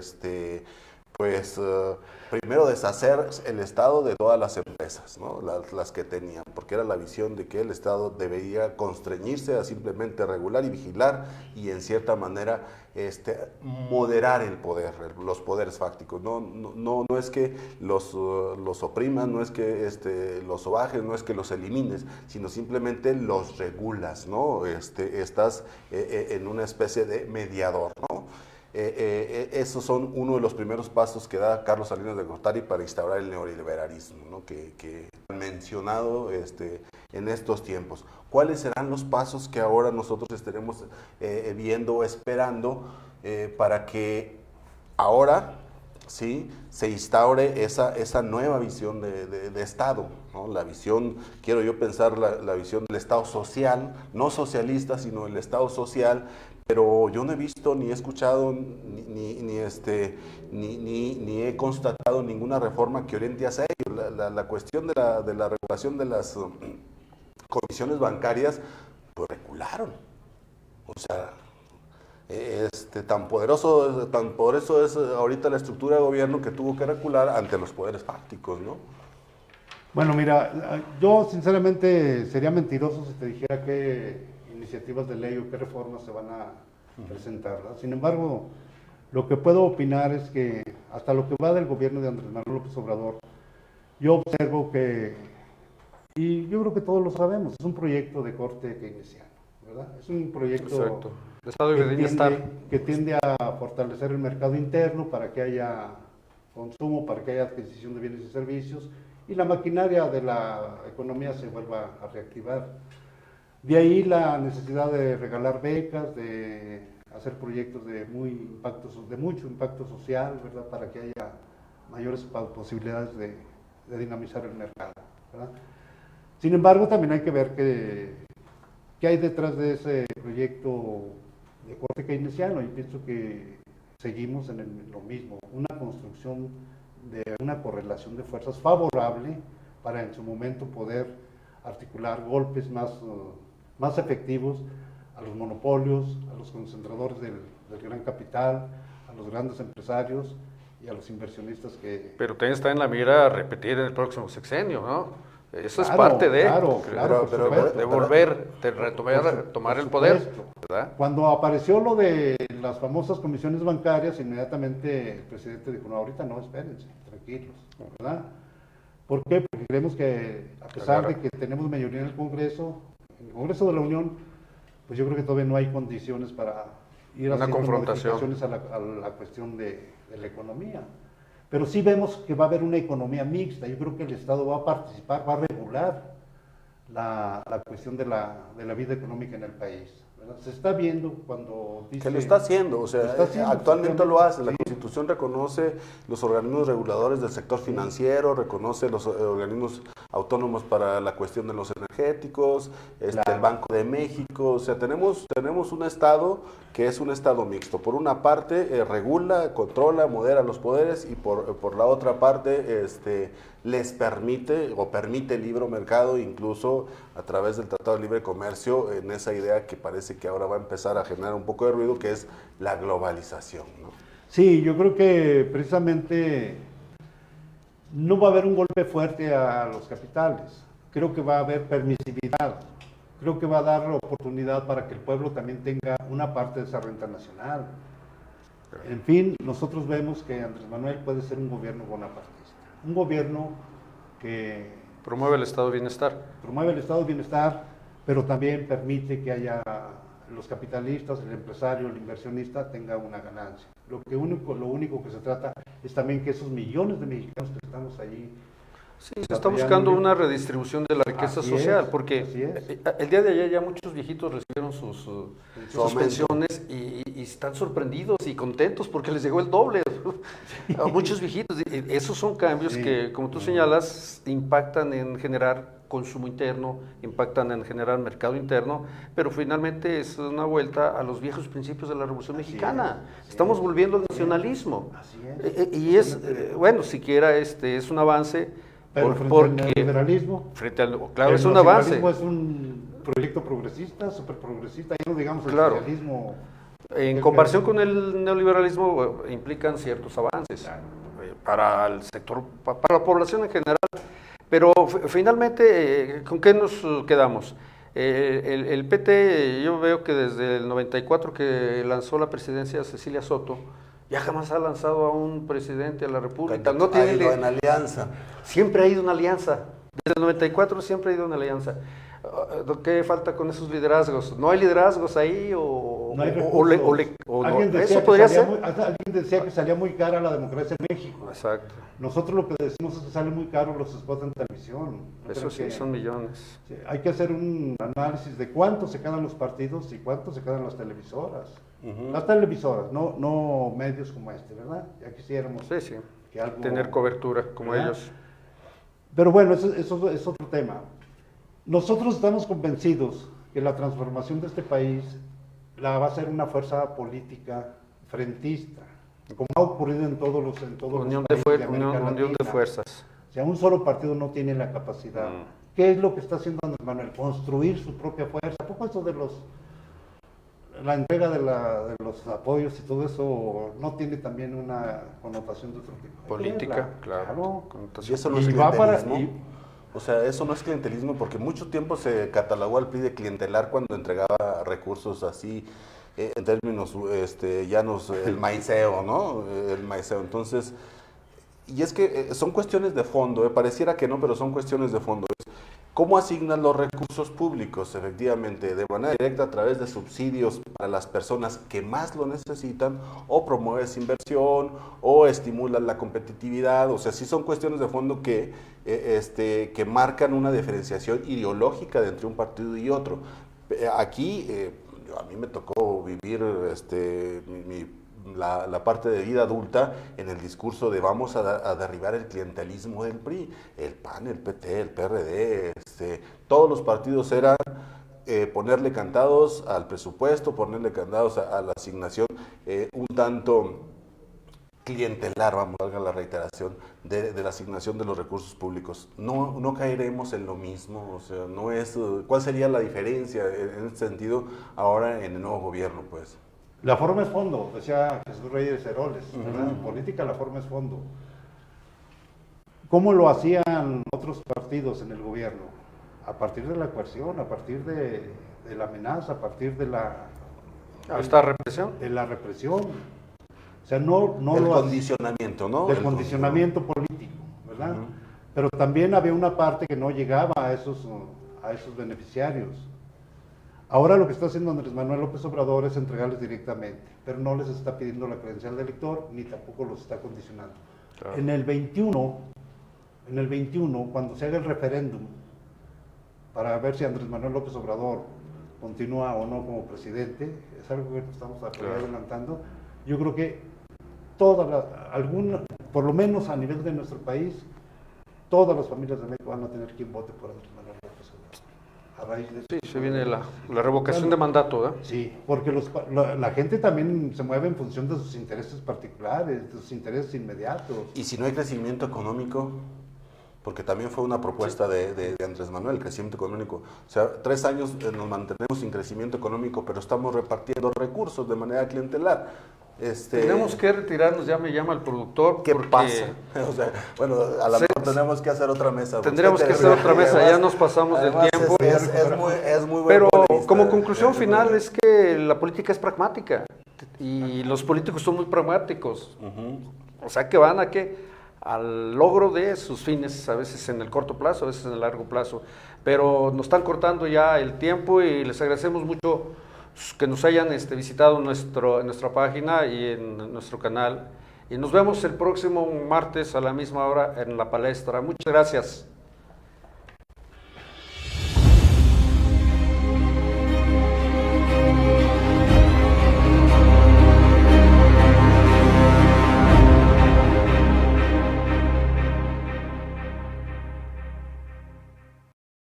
Speaker 2: primero deshacer el Estado de todas las empresas, ¿no?, las que tenían, porque era la visión de que el Estado debería constreñirse a simplemente regular y vigilar y en cierta manera moderar el poder, los poderes fácticos. No es que los opriman, no es que los sobajes, no es que los elimines, sino simplemente los regulas, ¿no? Estás en una especie de mediador, ¿no? Esos son uno de los primeros pasos que da Carlos Salinas de Gortari para instaurar el neoliberalismo, ¿no?, que han mencionado en estos tiempos. ¿Cuáles serán los pasos que ahora nosotros estaremos viendo, esperando, para que ahora sí se instaure esa nueva visión de Estado, ¿no? La visión, quiero yo pensar, la visión del Estado social, no socialista, sino el Estado social. Pero yo no he visto, ni he escuchado, ni he constatado ninguna reforma que oriente hacia ello. La cuestión de la regulación de las comisiones bancarias, pues recularon. O sea, tan poderoso es ahorita la estructura de gobierno que tuvo que recular ante los poderes fácticos, ¿no?
Speaker 3: Bueno, mira, yo sinceramente sería mentiroso si te dijera que iniciativas de ley o qué reformas se van a presentar, ¿verdad? Sin embargo, lo que puedo opinar es que hasta lo que va del gobierno de Andrés Manuel López Obrador, yo observo que, y yo creo que todos lo sabemos, es un proyecto de corte keynesiano, ¿verdad? Es un proyecto que tiende a fortalecer el mercado interno para que haya consumo, para que haya adquisición de bienes y servicios, y la maquinaria de la economía se vuelva a reactivar. De ahí la necesidad de regalar becas, de hacer proyectos de mucho impacto social, ¿verdad?, para que haya mayores posibilidades de dinamizar el mercado, ¿verdad? Sin embargo, también hay que ver qué hay detrás de ese proyecto de corte keynesiano, y pienso que seguimos en lo mismo, una construcción de una correlación de fuerzas favorable para en su momento poder articular golpes más efectivos a los monopolios, a los concentradores del gran capital, a los grandes empresarios, y a los inversionistas que...
Speaker 1: Pero también está en la mira repetir en el próximo sexenio, ¿no? Eso es
Speaker 3: Claro,
Speaker 1: parte de,
Speaker 3: claro, por supuesto.
Speaker 1: de volver, de tomar el poder,
Speaker 3: supuesto.
Speaker 1: ¿verdad?
Speaker 3: Cuando apareció lo de las famosas comisiones bancarias, inmediatamente el presidente dijo, no, ahorita no, espérense, tranquilos, ¿verdad? ¿Por qué? Porque creemos que a pesar de que tenemos mayoría en el Congreso de la Unión, pues yo creo que todavía no hay condiciones para ir
Speaker 1: Una
Speaker 3: haciendo
Speaker 1: confrontación.
Speaker 3: modificaciones a la cuestión de la economía. Pero sí vemos que va a haber una economía mixta. Yo creo que el Estado va a participar, va a regular la cuestión de la vida económica en el país, ¿verdad? Se está viendo cuando dice...
Speaker 2: Que lo está haciendo, o sea,
Speaker 3: Lo está haciendo,
Speaker 2: actualmente lo hace. La
Speaker 3: sí.
Speaker 2: Constitución reconoce los organismos reguladores del sector financiero, reconoce los organismos autónomos para la cuestión de los energéticos,
Speaker 3: Claro.
Speaker 2: el Banco de México, o sea, tenemos un Estado que es un Estado mixto. Por una parte, regula, controla, modera los poderes y por la otra parte, les permite o permite el libre mercado, incluso a través del Tratado de Libre Comercio, en esa idea que parece que ahora va a empezar a generar un poco de ruido, que es la globalización, ¿no?
Speaker 3: Sí, yo creo que precisamente no va a haber un golpe fuerte a los capitales. Creo que va a haber permisividad. Creo que va a dar oportunidad para que el pueblo también tenga una parte de esa renta nacional. En fin, nosotros vemos que Andrés Manuel puede ser un gobierno bonapartista. Un gobierno que
Speaker 1: Promueve el estado de bienestar.
Speaker 3: promueve el estado de bienestar, pero también permite que haya los capitalistas, el empresario, el inversionista tenga una ganancia. Lo único que se trata es también que esos millones de mexicanos que estamos allí...
Speaker 1: Sí, se está buscando una redistribución de la riqueza
Speaker 3: Así
Speaker 1: social,
Speaker 3: es,
Speaker 1: porque
Speaker 3: así es.
Speaker 1: el día de ayer ya muchos viejitos recibieron sus
Speaker 2: aumento.
Speaker 1: pensiones y están sorprendidos y contentos porque les llegó el doble a muchos viejitos. Esos son cambios
Speaker 3: Sí.
Speaker 1: que, como tú señalas, impactan en generar consumo interno, impactan en generar mercado interno, pero finalmente es una vuelta a los viejos principios de la Revolución
Speaker 3: Así
Speaker 1: Mexicana.
Speaker 3: es, así
Speaker 1: Estamos
Speaker 3: es.
Speaker 1: volviendo al nacionalismo.
Speaker 3: Así es.
Speaker 1: Y es, bueno, siquiera es un avance.
Speaker 3: Pero frente
Speaker 1: Porque
Speaker 3: al neoliberalismo,
Speaker 1: claro,
Speaker 3: el
Speaker 1: es un avance.
Speaker 3: neoliberalismo es un proyecto progresista, súper progresista, ya no digamos el
Speaker 1: Claro.
Speaker 3: socialismo.
Speaker 1: En comparación con el neoliberalismo, implican ciertos avances para el sector, para la población en general. Pero finalmente, ¿con qué nos quedamos? El PT, yo veo que desde el 94 que lanzó la presidencia Cecilia Soto, ya jamás ha lanzado a un presidente a la República. No
Speaker 2: Ha
Speaker 1: tiene
Speaker 2: ido en alianza.
Speaker 1: Siempre ha ido una alianza. Desde el 94 siempre ha ido una alianza. ¿Qué falta con esos liderazgos? ¿No hay liderazgos ahí o,
Speaker 3: No hay
Speaker 1: o
Speaker 3: recursos.
Speaker 1: no?
Speaker 3: Alguien decía
Speaker 1: Eso
Speaker 3: que
Speaker 1: podría
Speaker 3: salía
Speaker 1: ser.
Speaker 3: alguien decía que salía muy cara la democracia en México.
Speaker 1: Exacto.
Speaker 3: Nosotros lo que decimos es que salen muy caros los spots en televisión. ¿No
Speaker 1: Eso
Speaker 3: creen
Speaker 1: sí,
Speaker 3: que-
Speaker 1: son millones.
Speaker 3: Sí, hay que hacer un análisis de cuánto se quedan los partidos y cuánto se quedan las televisoras. Las televisoras, no medios como este, ¿verdad? Ya quisiéramos
Speaker 1: Sí, sí.
Speaker 3: que algo...
Speaker 1: Tener cobertura como
Speaker 3: ¿verdad?
Speaker 1: ellos.
Speaker 3: Pero bueno, eso es otro tema. Nosotros estamos convencidos que la transformación de este país la va a hacer una fuerza política frentista, como ha ocurrido en todos los
Speaker 1: Unión
Speaker 3: países de América
Speaker 1: unión de
Speaker 3: Latina.
Speaker 1: fuerzas.
Speaker 3: O sea, un solo partido no tiene la capacidad. ¿Qué es lo que está haciendo Andrés Manuel? Construir su propia fuerza. ¿A poco eso de la entrega de los apoyos y todo eso no tiene también una connotación de otro tipo? Hay que
Speaker 1: Política,
Speaker 3: verla,
Speaker 1: claro.
Speaker 2: Y eso no es
Speaker 3: Y va para-
Speaker 2: clientelismo. O sea, eso no es clientelismo porque mucho tiempo se catalogó al PRI de clientelar cuando entregaba recursos así, en términos llanos, el maiceo, ¿no? El maiceo. Entonces, y es que son cuestiones de fondo, pareciera que no, pero son cuestiones de fondo. ¿Cómo asignan los recursos públicos? Efectivamente, de manera directa a través de subsidios para las personas que más lo necesitan, o promueves inversión, o estimulas la competitividad. O sea, sí son cuestiones de fondo que marcan una diferenciación ideológica de entre un partido y otro. Aquí, a mí me tocó vivir la parte de vida adulta en el discurso de vamos a derribar el clientelismo del PRI, el PAN, el PT, el PRD, todos los partidos eran ponerle candados al presupuesto, ponerle candados a la asignación, un tanto clientelar, vamos, valga la reiteración, de la asignación de los recursos públicos. No caeremos en lo mismo, o sea, no es, ¿cuál sería la diferencia en este sentido ahora en el nuevo gobierno, pues?
Speaker 3: La forma es fondo, decía Jesús Reyes Heroles, ¿verdad? En política la forma es fondo. ¿Cómo lo hacían otros partidos en el gobierno? A partir de la coerción, a partir de la amenaza, a partir de
Speaker 1: ¿Esta represión?
Speaker 3: de la represión. O sea, no
Speaker 2: El
Speaker 3: lo
Speaker 2: condicionamiento, ¿no?
Speaker 3: del condicionamiento político, ¿verdad? Pero también había una parte que no llegaba a esos beneficiarios. Ahora lo que está haciendo Andrés Manuel López Obrador es entregarles directamente, pero no les está pidiendo la credencial de elector ni tampoco los está condicionando.
Speaker 1: Claro.
Speaker 3: En el 21, cuando se haga el referéndum para ver si Andrés Manuel López Obrador continúa o no como presidente, es algo que estamos adelantando. Yo creo que por lo menos a nivel de nuestro país, todas las familias de México van a tener quien vote por Andrés Manuel López Obrador. A raíz de eso.
Speaker 1: Sí, se viene la revocación de mandato, ¿verdad?
Speaker 3: Sí, porque la gente también se mueve en función de sus intereses particulares, de sus intereses inmediatos.
Speaker 2: Y si no hay crecimiento económico, porque también fue una propuesta de Andrés Manuel, el crecimiento económico. O sea, 3 años nos mantenemos sin crecimiento económico, pero estamos repartiendo recursos de manera clientelar.
Speaker 1: Tenemos que retirarnos, ya me llama el productor.
Speaker 2: ¿Qué
Speaker 1: porque
Speaker 2: pasa? O sea, bueno, a lo mejor tenemos que hacer otra mesa.
Speaker 1: Tendríamos que hacer otra mesa, ya nos pasamos del tiempo.
Speaker 2: Es muy bueno.
Speaker 1: Pero como conclusión final es que la política es pragmática y los políticos son muy pragmáticos. O sea que van al logro de sus fines, a veces en el corto plazo, a veces en el largo plazo. Pero nos están cortando ya el tiempo y les agradecemos mucho que nos hayan visitado en nuestra página y en nuestro canal. Y nos vemos el próximo martes a la misma hora en la palestra. Muchas gracias.